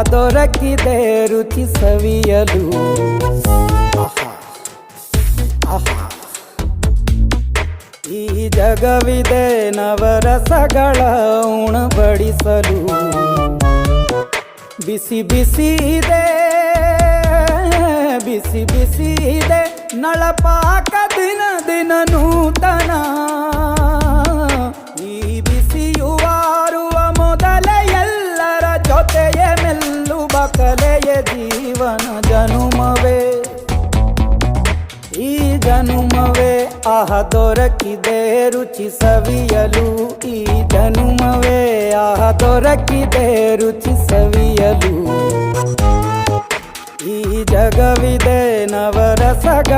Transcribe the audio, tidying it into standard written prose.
ದೊರಕಿದೆ ರುಚಿ ಸವಿಯಲು. ಈ ಜಗವಿದೆ ನವರಸಗಳ ಉಣಬಡಿಸಲು. ಬಿಸಿ ಬಿಸಿ ಇದೆ, ಬಿಸಿ ಬಿಸಿ ಇದೆ ನಳಪಾಕ ದಿನ ದಿನ ನೂತನ. ಈ ಬಿಸಿಯುವಾರುವ ಮೊದಲೇ ಎಲ್ಲರ ಜೊತೆಯೇ ಮೆಲ್ಲುವ ಕಲೆಯ ಜೀವನ ಜನುಮವೇ. ಈ ಜನುಮವೇ ದೊರಕಿದೆ ರುಚಿ ಸವಿಯಲು. ಈ ಜನುಮವೇ ದೊರಕಿದೆ ರುಚಿ ಸವಿಯಲು. ಈ ಜಗವಿದೆ ನವರಸಗಳ